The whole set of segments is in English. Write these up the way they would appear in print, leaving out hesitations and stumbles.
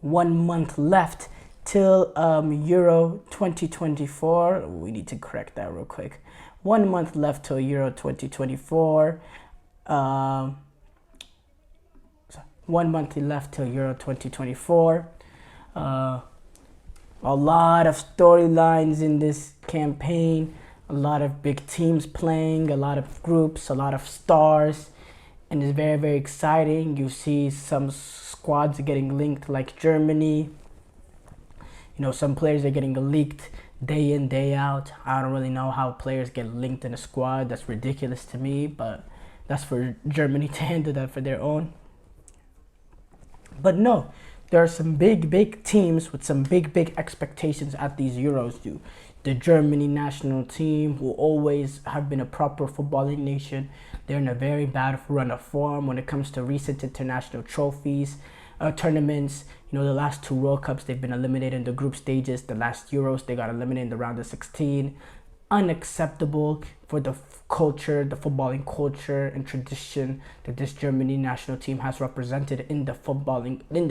1 month left till Euro 2024. We need to correct that real quick. 1 month left till Euro 2024. 1 month left till Euro 2024. A lot of storylines in this campaign, a lot of big teams playing, a lot of groups, a lot of stars, and it's very, very exciting. You see some squads getting linked, like Germany. Some players are getting leaked day in, day out. I don't really know how players get linked in a squad. That's ridiculous to me, but that's for Germany to handle that for their own. But no, there are some big teams with some big expectations at these Euros. The Germany national team, who always have been a proper footballing nation, they're in a very bad run of form when it comes to recent international trophies, tournaments. The last 2 World Cups, they've been eliminated in the group stages. The last Euros, they got eliminated in the round of 16. Unacceptable for the culture, the footballing culture and tradition that this Germany national team has represented in the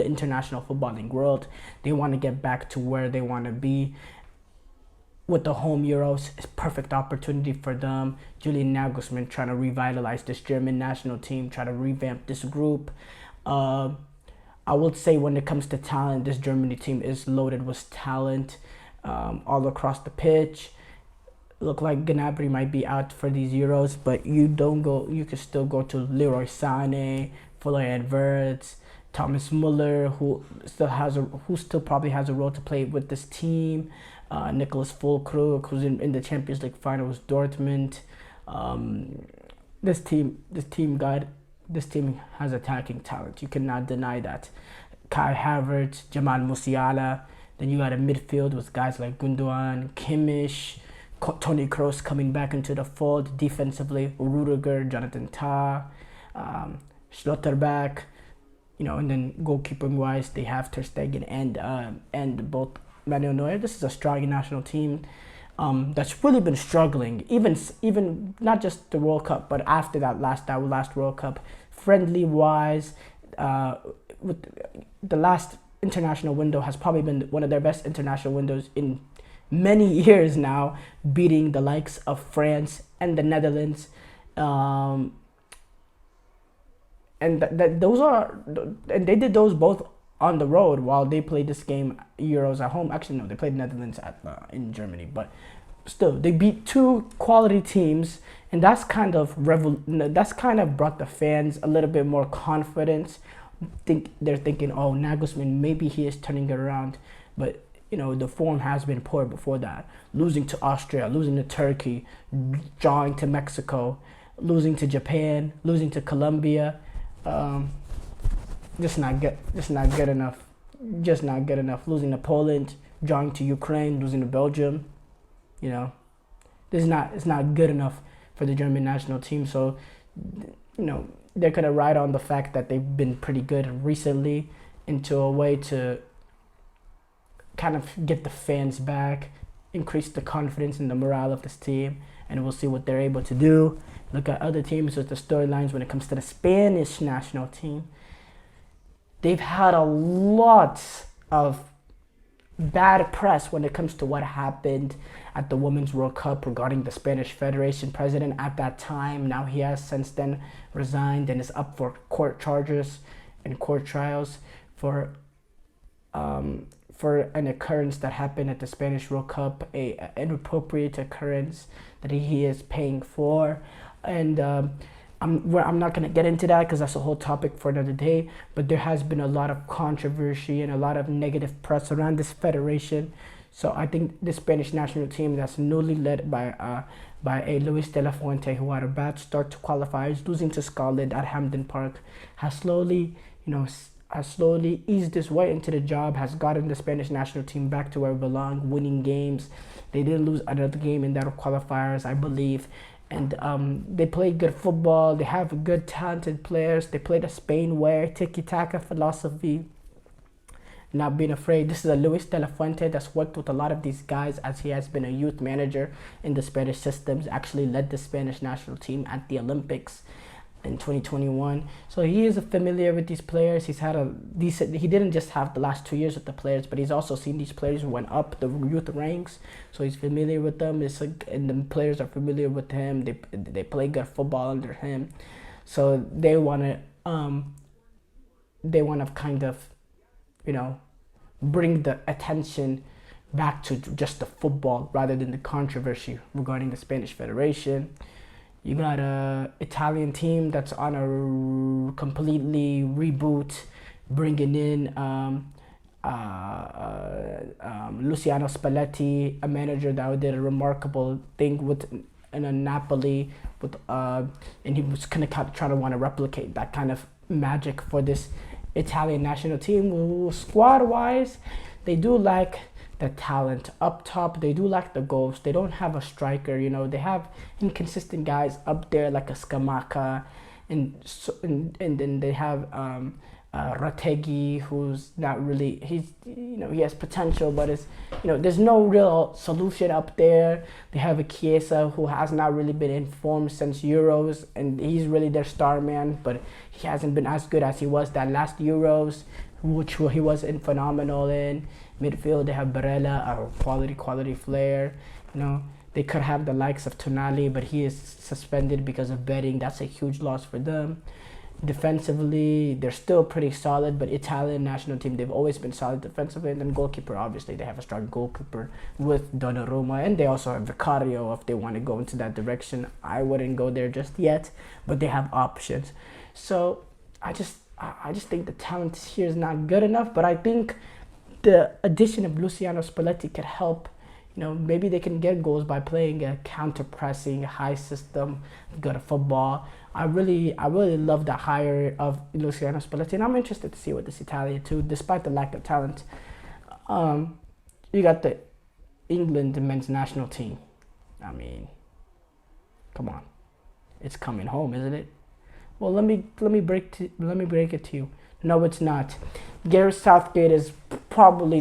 international footballing world. They want to get back to where they want to be. With the home Euros, it's a perfect opportunity for them. Julian Nagelsmann trying to revitalize this German national team, try to revamp this group. I would say when it comes to talent, this Germany team is loaded with talent all across the pitch. Look like Gnabry might be out for these Euros, but you can still go to Leroy Sané, Florian Wirtz, Thomas Muller, who still probably has a role to play with this team. Nicholas Füllkrug, who's in the Champions League final with Dortmund. This team has attacking talent. You cannot deny that. Kai Havertz, Jamal Musiala. Then you got a midfield with guys like Gundogan, Kimmich, Toni Kroos coming back into the fold. Defensively, Rudiger, Jonathan Tah, Schlotterbeck. And then goalkeeping wise, they have Ter Stegen and both Manuel Neuer. This is a strong national team that's really been struggling, even not just the World Cup, but after that last World Cup, friendly wise, with the last international window has probably been one of their best international windows in many years now, beating the likes of France and the Netherlands, and they did those both on the road while they played this game Euros at home. Actually, no, they played Netherlands in Germany, but still they beat 2 quality teams, and that's kind of brought the fans a little bit more confidence. They're thinking, oh, Nagelsmann, maybe he is turning it around, but the form has been poor before that. Losing to Austria, losing to Turkey, drawing to Mexico, losing to Japan, losing to Colombia. Just not good enough. Just not good enough. Losing to Poland, drawing to Ukraine, losing to Belgium. It's not good enough for the German national team. So, they're gonna ride on the fact that they've been pretty good recently into a way to kind of get the fans back, increase the confidence and the morale of this team, and we'll see what they're able to do. Look at other teams with the storylines when it comes to the Spanish national team. They've had a lot of bad press when it comes to what happened at the Women's World Cup regarding the Spanish Federation president at that time. Now he has since then resigned and is up for court charges and court trials for an occurrence that happened at the Spanish World Cup, an inappropriate occurrence that he is paying for. And I'm not going to get into that because that's a whole topic for another day, but there has been a lot of controversy and a lot of negative press around this federation. So I think the Spanish national team that's newly led by a Luis de la Fuente, who had a bad start to qualifiers, losing to Scotland at Hampden Park, has slowly eased his way into the job, has gotten the Spanish national team back to where it belonged, winning games. They didn't lose another game in their qualifiers, I believe. And they play good football. They have good, talented players. They play the Spain way, tiki-taka philosophy, not being afraid. This is a Luis de la Fuente that's worked with a lot of these guys, as he has been a youth manager in the Spanish systems, actually led the Spanish national team at the Olympics. in 2021. So he is familiar with these players. He's had a decent. He didn't just have the last 2 years with the players, but he's also seen these players who went up the youth ranks. So he's familiar with them. And the players are familiar with him. They play good football under him. So they want to kind of, bring the attention back to just the football rather than the controversy regarding the Spanish Federation. You got a Italian team that's on a completely reboot, bringing in Luciano Spalletti, a manager that did a remarkable thing in a Napoli, and he was kind of trying to want to replicate that kind of magic for this Italian national team. Squad-wise, they do like the talent up top. They do like the goals. They don't have a striker. They have inconsistent guys up there like a Scamacca, and then they have Retegui, who's not really. He has potential, but there's no real solution up there. They have a Chiesa who has not really been informed since Euros, and he's really their star man, but he hasn't been as good as he was that last Euros, which he was phenomenal in. Midfield, they have Barella, a quality player. They could have the likes of Tonali, but he is suspended because of betting. That's a huge loss for them. Defensively, they're still pretty solid, but Italian national team, they've always been solid defensively. And then goalkeeper, obviously, they have a strong goalkeeper with Donnarumma, and they also have Vicario if they want to go into that direction. I wouldn't go there just yet, but they have options. So I just think the talent here is not good enough, but I think the addition of Luciano Spalletti could help. Maybe they can get goals by playing a counter-pressing, high system, good football. I really love the hire of Luciano Spalletti, and I'm interested to see what this Italian too, despite the lack of talent. You got the England men's national team. I mean, come on, it's coming home, isn't it? Well, let me break it to you. No, it's not. Gareth Southgate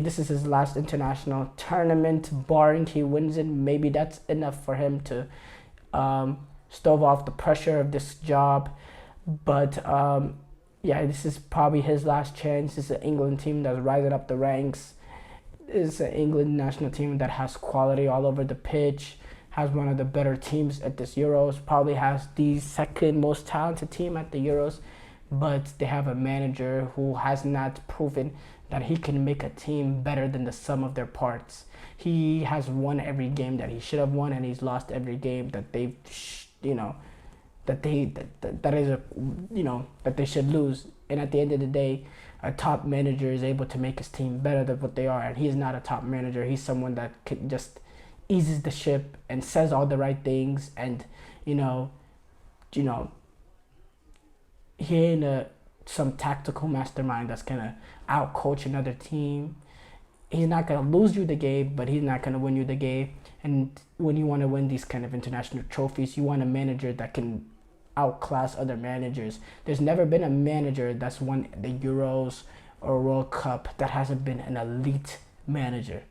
this is his last international tournament, barring he wins it. Maybe that's enough for him to stove off the pressure of this job. But this is probably his last chance. This is an England team that's rising up the ranks. It's an England national team that has quality all over the pitch, has one of the better teams at this Euros, probably has the second most talented team at the Euros. But they have a manager who has not proven that he can make a team better than the sum of their parts. He has won every game that he should have won, and he's lost every game that they should lose. And at the end of the day, a top manager is able to make his team better than what they are, and he's not a top manager. He's someone that can just eases the ship and says all the right things, and he ain't some tactical mastermind that's gonna outcoach another team. He's not gonna lose you the game, but he's not gonna win you the game. And when you want to win these kind of international trophies, you want a manager that can outclass other managers. There's never been a manager that's won the Euros or World Cup that hasn't been an elite manager,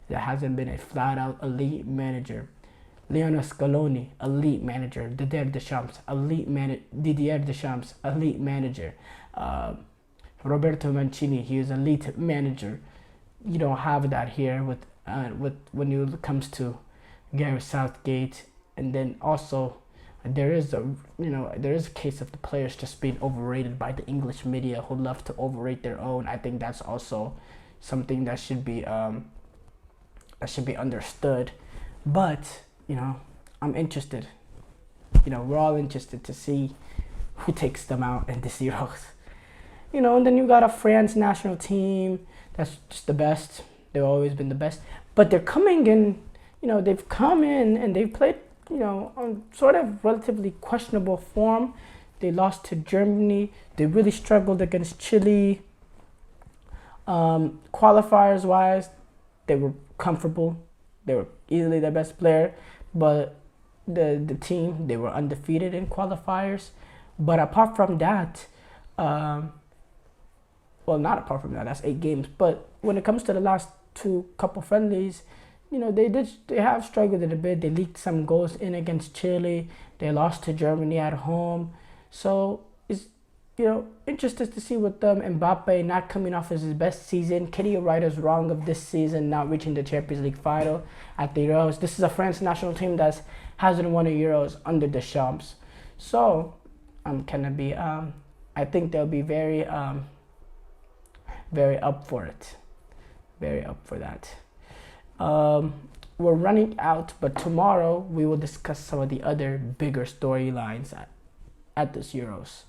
that hasn't been a flat-out elite manager. Lionel Scaloni, elite manager. Didier Deschamps, elite manager. Roberto Mancini, he is elite manager. You don't have that here with when it comes to Gareth Southgate. And then also there is a case of the players just being overrated by the English media, who love to overrate their own. I think that's also something that should be understood. But I'm interested. We're all interested to see who takes them out in this Euros. And then you got a France national team that's just the best. They've always been the best. But they're coming in, they've come in and they've played, on sort of relatively questionable form. They lost to Germany. They really struggled against Chile. Qualifiers-wise, they were comfortable. They were easily the best player. But the team, they were undefeated in qualifiers. But apart from that, not apart from that, that's 8 games. But when it comes to the last two couple friendlies, they have struggled a bit. They leaked some goals in against Chile. They lost to Germany at home. So it's interested to see with Mbappe not coming off as his best season. Can he right us wrong of this season not reaching the Champions League final at the Euros? This is a France national team that hasn't won a Euros under the Champs. So I'm gonna be I think they'll be very very up for it. Very up for that. We're running out, but tomorrow we will discuss some of the other bigger storylines at this Euros.